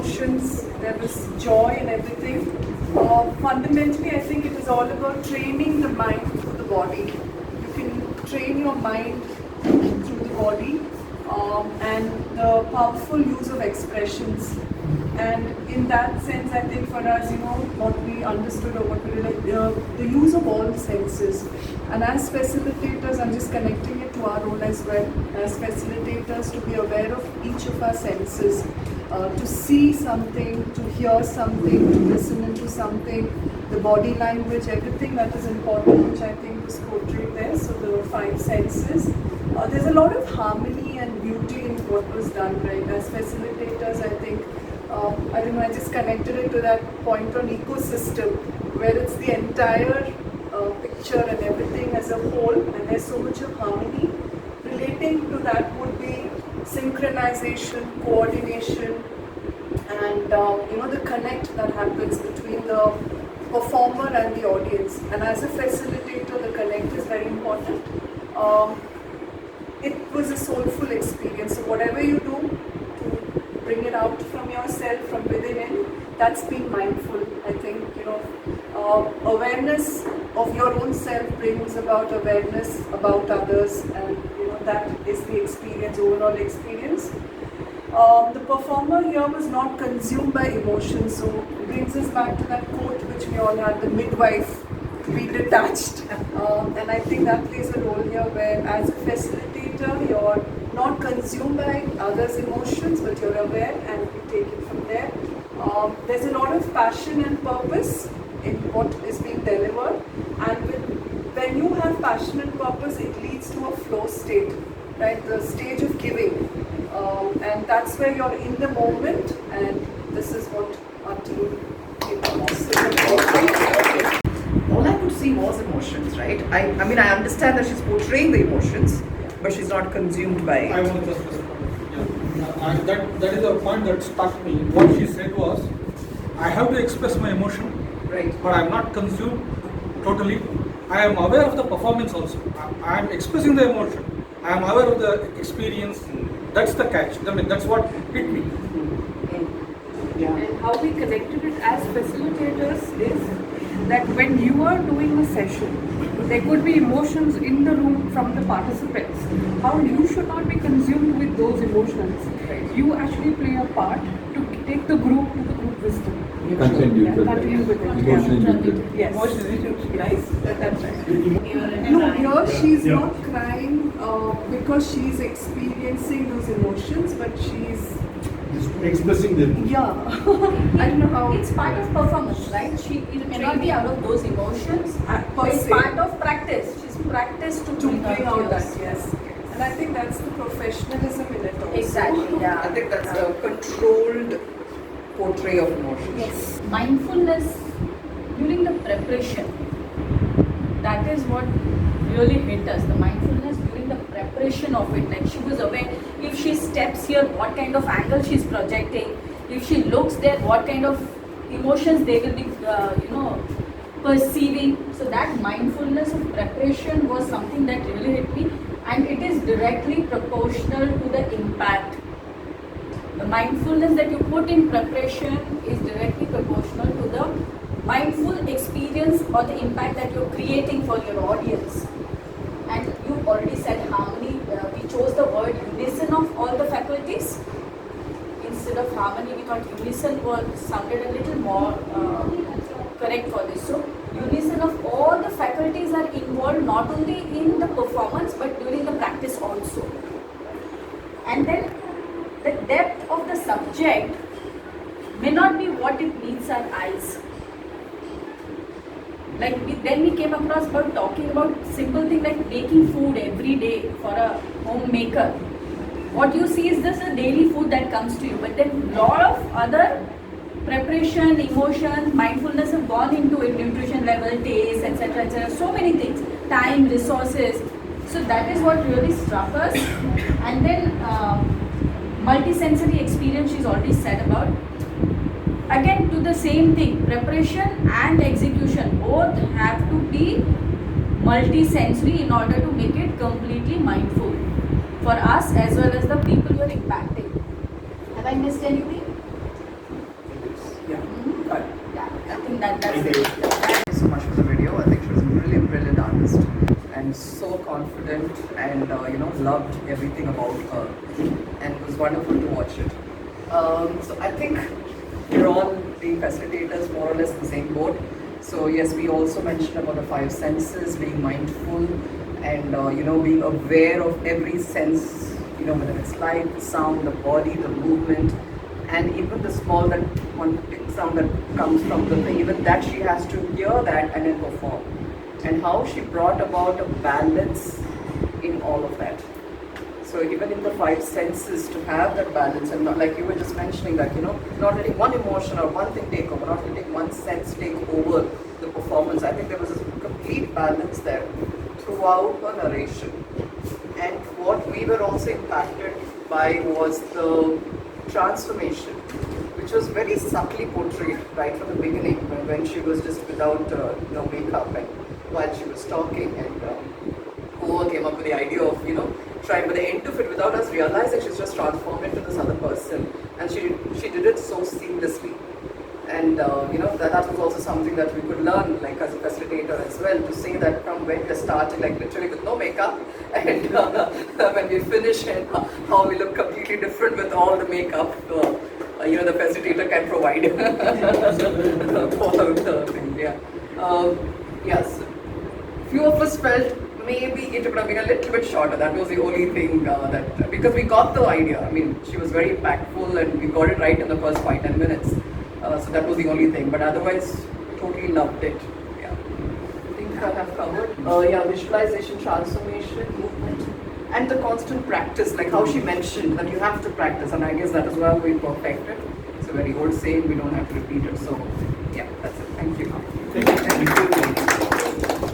emotions, there was joy and everything. Fundamentally, I think it is all about training the mind through the body. You can train your mind through the body and the powerful use of expressions. And in that sense, I think for us, what we understood or what we realized, the use of all senses. And as facilitators, I'm just connecting it to our role as well, as facilitators, to be aware of each of our senses, to see something, to hear something, to listen into something, the body language, everything that is important, which I think was portrayed there. So the 5 senses. There's a lot of harmony and beauty in what was done, right? As facilitators, I think, I don't know, I just connected it to that point on ecosystem, where it's the entire picture and everything as a whole, and there's so much of harmony. Relating to that would be synchronization, coordination, and the connect that happens between the performer and the audience. And as a facilitator, the connect is very important. It was a soulful experience. So whatever you do to bring it out from yourself, from within in, that's being mindful. I think, awareness of your own self brings about awareness about others, and that is the experience, overall experience. The performer here was not consumed by emotions, so it brings us back to that quote which we all had, the midwife, to be detached. And I think that plays a role here, where as a facilitator, you're not consumed by others' emotions, but you're aware and you take it from there. There's a lot of passion and purpose in what is being delivered, and when you have passion and purpose, it leads to a flow state, right? The stage of giving, and that's where you're in the moment, and this is what our team came to. All I could see was emotions, right? I mean, I understand that she's portraying the emotions, but she's not consumed by it. I want to just that is a point that struck me. What she said was, I have to express my emotion, Right. but I am not consumed totally. I am aware of the performance also. I am expressing the emotion. I am aware of the experience. That's the catch. I mean, that's what hit me. Yeah. And how we connected it as facilitators is that when you are doing a session, there could be emotions in the room from the participants. How you should not be consumed with those emotions. You actually play a part to take the group to the group wisdom. Continue with it. Emotionally Yes. Nice. That's right. No, here she's not crying because she's experiencing those emotions, but she's expressing them. Yeah. I don't know how. It's part of performance, right? It may not be out of those emotions, but it's part of practice. She's practiced to bring out that, tears. yes. And I think that's the professionalism in it also. Exactly, yeah. I think that's a controlled portray of emotions. Yes. Mindfulness during the preparation, that is what really hit us. The mindfulness during the preparation of it. Like, she was aware, if she steps here, what kind of angle she's projecting. If she looks there, what kind of emotions they will be, perceiving. So that mindfulness of preparation was something that really hit me, and it is directly proportional to the impact. The mindfulness that you put in preparation is directly proportional to the mindful experience or the impact that you're creating for your audience. And you already said harmony. We chose the word unison of all the faculties. Instead of harmony, we thought unison sounded a little more correct for this. So unison of all the faculties are involved not only in the performance but during the practice also. And then the depth of the subject may not be what it meets our eyes. Then we came across about talking about simple things like making food every day for a homemaker. What you see is just a daily food that comes to you, but then lot of other preparation, emotions, mindfulness have gone into it, nutrition level, taste, etc., etc. So many things, time, resources. So that is what really struck us. And then multisensory experience she's already said about. Again, to the same thing, preparation and execution both have to be multisensory in order to make it completely mindful for us as well as the people you're impacting. Have I missed anything? think that's it. Thank you so much for the video. I think she was a brilliant artist and so confident and loved everything about her, and it was wonderful to watch it. So I think we're all being facilitators more or less in the same boat. So yes, we also mentioned about the 5 senses, being mindful and being aware of every sense, whether it's light, the sound, the body, the movement, and even the small that one sound that comes from the thing, even that she has to hear that and then perform. And how she brought about a balance in all of that. So even in the 5 senses, to have that balance, and not like you were just mentioning that, not letting one emotion or one thing take over, not letting one sense take over the performance. I think there was a complete balance there throughout the narration. And what we were also impacted by was the transformation, which was very subtly portrayed right from the beginning, when she was just without no makeup, and while she was talking, and whoever came up with the idea of trying, but the end of it, without us realizing, she's just transformed into this other person, and she did it so seamlessly. And that was also something that we could learn, like as a facilitator as well, to say that from when we're starting, like literally with no makeup, and when we finish, and how we look completely different with all the makeup, the facilitator can provide for the thing. Yeah. Yes. Few of us felt maybe it would have been a little bit shorter. That was the only thing that, because we got the idea. I mean, she was very impactful, and we got it right in the first 5-10 minutes. So that was the only thing, but otherwise, totally loved it. Yeah. I think I have covered. Visualization, transformation, movement, and the constant practice, like how she mentioned that you have to practice, and I guess that is why we perfected. It's a very old saying, we don't have to repeat it. So, yeah, that's it. Thank you.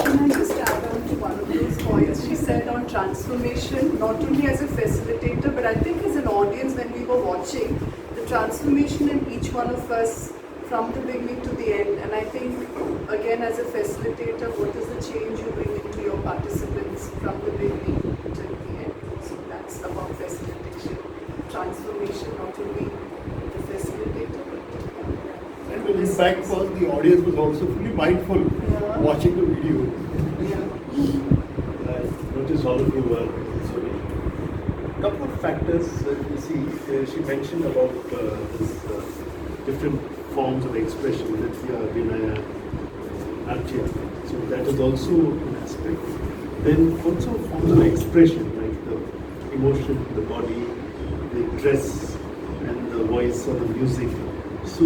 Can I just add on to one of those points she said on transformation, not only as a facilitator, but I think as an audience when we were watching, the transformation in each one of us from the beginning to the end. And I think, again, as a facilitator, what is the change you bring into your participants from the beginning to the end? So that's about facilitation, transformation, not only the facilitator, but And the impact was the audience was also fully mindful watching the video. I noticed all of you were. Couple of factors you see, she mentioned about this different forms of expression, Nritya, Vinaya, Natya. So that is also an aspect. Then also forms of expression, like the emotion, the body, the dress, and the voice or the music. So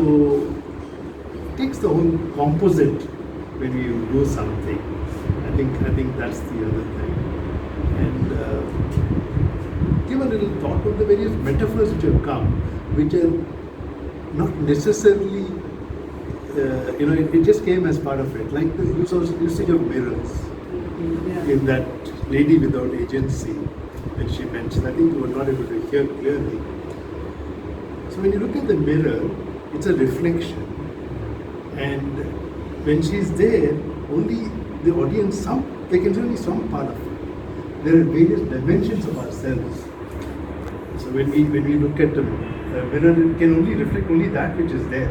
it takes the whole composite when you do something. I think that's the other thing. And give a little thought of the various metaphors which have come, which are not necessarily, it just came as part of it. Like the usage of mirrors in that lady without agency that she mentioned. I think you were not able to hear clearly. So when you look at the mirror, it's a reflection. And when she's there, only the audience, they can see only some part of it. There are various dimensions of ourselves. So when we look at the mirror, it can only reflect only that which is there.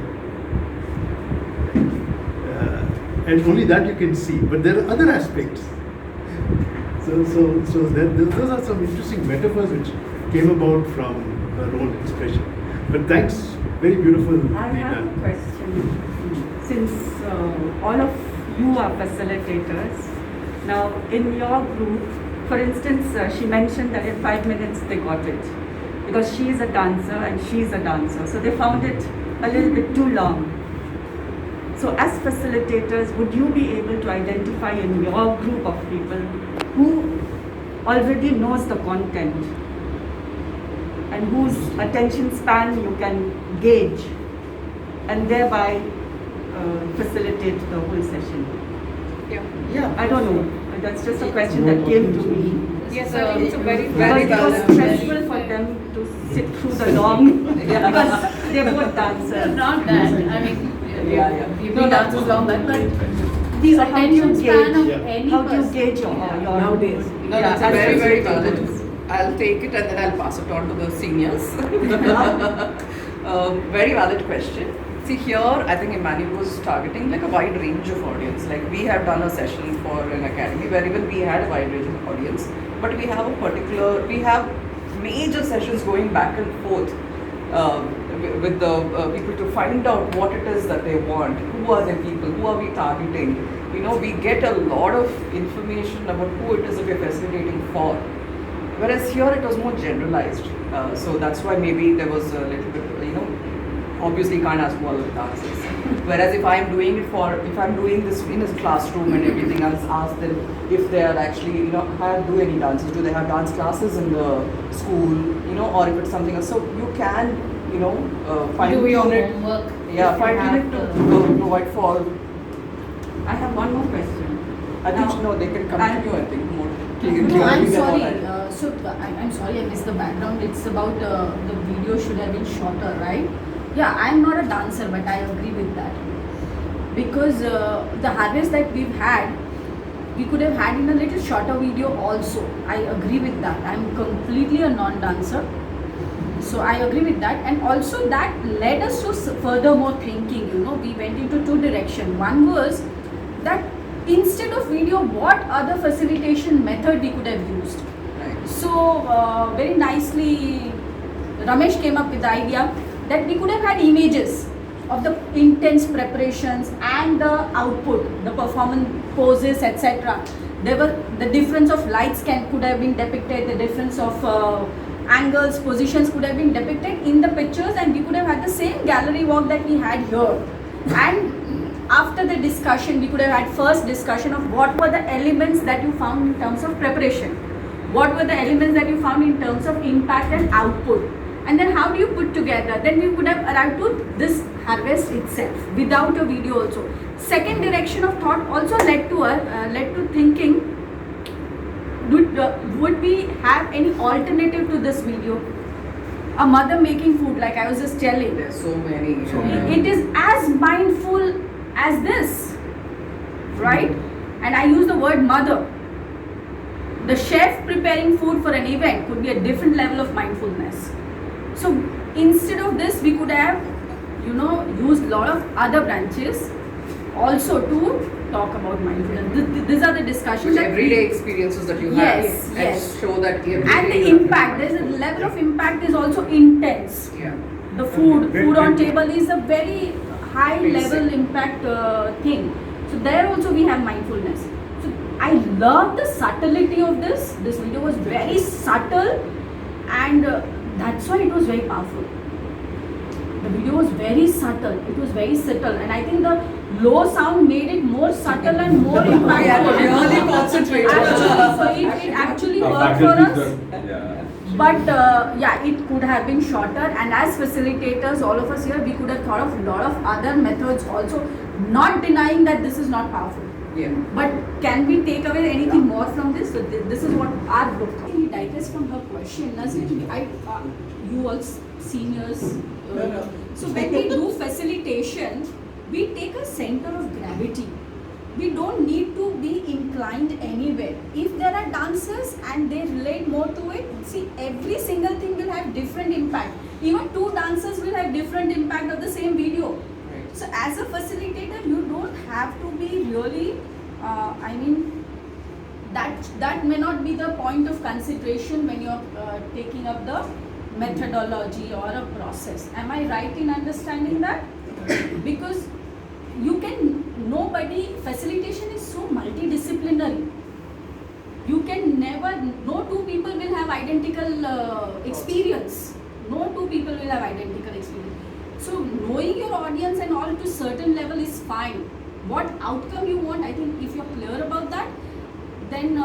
And only that you can see. But there are other aspects. So those are some interesting metaphors which came about from her own expression. But thanks, very beautiful. I have a question. Since all of you are facilitators, now in your group, for instance, she mentioned that in 5 minutes they got it. Because she is a dancer and she's a dancer. So they found it a little bit too long. So as facilitators, would you be able to identify in your group of people who already knows the content and whose attention span you can gauge and thereby facilitate the whole session? Yeah. I don't know. That's just a question that came to me. Yes, I think it's a very Because valid it was question. stressful for them to sit through the long, because they both dancers. Not that. I mean, you've been dancers long, but the So how do you attention span of gauge? any How do you person. gauge your Nowadays. No, that's a very, very valid. I'll take it and then I'll pass it on to the seniors. Very valid question. See here, I think Emmanuel was targeting like a wide range of audience. Like we have done a session for an academy where even we had a wide range of audience, but we have major sessions going back and forth with the people to find out what it is that they want, who are the people, who are we targeting. You know, we get a lot of information about who it is that we're facilitating for. Whereas here it was more generalized. So that's why maybe there was a little bit, obviously you can't ask all of the dances. Whereas if I'm doing this in a classroom and everything, I'll ask them if they are actually, do any dances, do they have dance classes in the school, or if it's something else. So you can, find Do your it. homework. Yeah, if find you have it to provide for. I have one more question. I think no, they can continue. I think more. No, I'm Clearly sorry. than what I'm sorry I missed the background. It's about the video should have been shorter, right? Yeah, I'm not a dancer, but I agree with that. Because the harvest that we've had, we could have had in a little shorter video also. I agree with that. I'm completely a non-dancer. So I agree with that. And also that led us to furthermore thinking, we went into two directions. One was that instead of video, what other facilitation method we could have used. Right. So very nicely, Ramesh came up with the idea that we could have had images of the intense preparations and the output, the performance poses, etc. There were the difference of lights could have been depicted, the difference of angles, positions could have been depicted in the pictures, and we could have had the same gallery walk that we had here. And after the discussion, we could have had first discussion of what were the elements that you found in terms of preparation, what were the elements that you found in terms of impact and output, and then how do you put together. Then we could have arrived to this harvest itself without a video also. Second direction of thought also led to thinking, would we have any alternative to this video? A mother making food, like I was just telling. There's so many. It is as mindful as this, right? And I use the word mother. The chef preparing food for an event could be a different level of mindfulness. So instead of this, we could have, used a lot of other branches also to talk about mindfulness. These are the discussions. Which everyday experiences that you have, and show that everyday. And the impact, there's a level of impact is also intense. Yeah. The food on table is a very high level impact thing. So there also we have mindfulness. So I love the subtlety of this. This video was very subtle, and that's why it was very powerful. The video was very subtle. It was very subtle, and I think the low sound made it more subtle and more impactful. Really concentrated. So it actually worked for us. But it could have been shorter, and as facilitators, all of us here, we could have thought of a lot of other methods also, not denying that this is not powerful. Yeah. But can we take away anything more from this? So this is what our book. We digress from her question. Nazreen, you all seniors. So when we do facilitation, we take a center of gravity. We don't need to be inclined anywhere. If there are dancers and they relate more to it, see, every single thing will have different impact. Even two dancers will have different impact of the same video. Right. So as a facilitator, you don't have to be really, that may not be the point of consideration when you're taking up the methodology or a process. Am I right in understanding that? Because facilitation is so multidisciplinary. You can never, no two people will have identical experience. No two people will have identical experience. So knowing your audience and all to certain level is fine. What outcome you want, I think if you're clear about that, then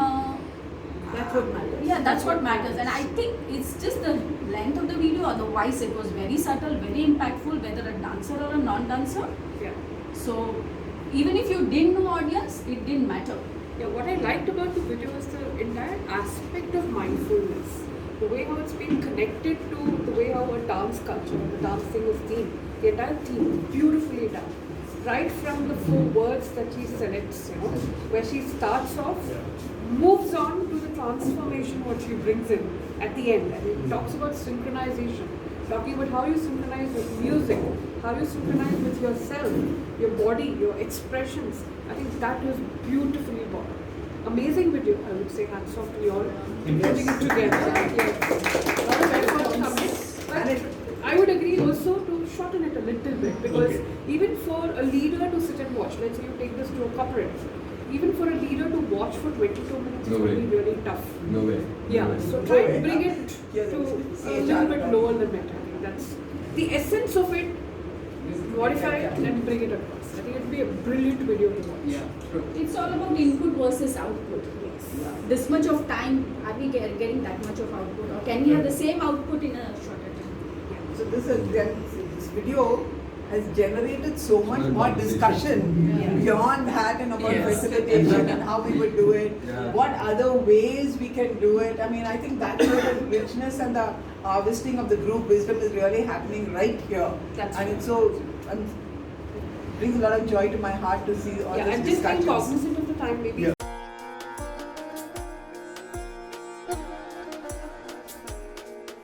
That's what matters. yeah, that's what matters. And I think it's just the length of the video, otherwise it was very subtle, very impactful, whether a dancer or a non-dancer. Yeah. So even if you didn't know audience, it didn't matter. Yeah, what I liked about the video is the entire aspect of mindfulness. The way how it's been connected to the way how a dance culture, the dancing is theme. The entire theme, beautifully done. Right from the 4 words that she selects, where she starts off, moves on to the transformation what she brings in at the end. And it talks about synchronization. talking about how you synchronize with music, how you synchronize with yourself, your body, your expressions. I think that was beautifully done. Amazing video, I would say. Hats off to you all to putting it together. Yes. A lot of effort coming. But I would agree also to shorten it a little bit, because even for a leader to sit and watch, let's say you take this to a corporate, even for a leader to watch for 22 minutes is going to be really tough. No way. Yeah, so try and bring it to a little bit lower limit. I think that's the essence of it. Modify it and bring it across. I think it would be a brilliant video to watch. Yeah, true. It's all about input versus output. Yes. This much of time, are we getting that much of output, or can we have the same output in a shorter time? So this video has generated so much more discussion beyond that and about facilitation and how we would do it, what other ways we can do it. I mean, I think that's where the richness and the harvesting of the group wisdom is really happening right here. That's and right. it's so brings a lot of joy to my heart to see all Yeah, this and just being discussions. cognizant of the time, maybe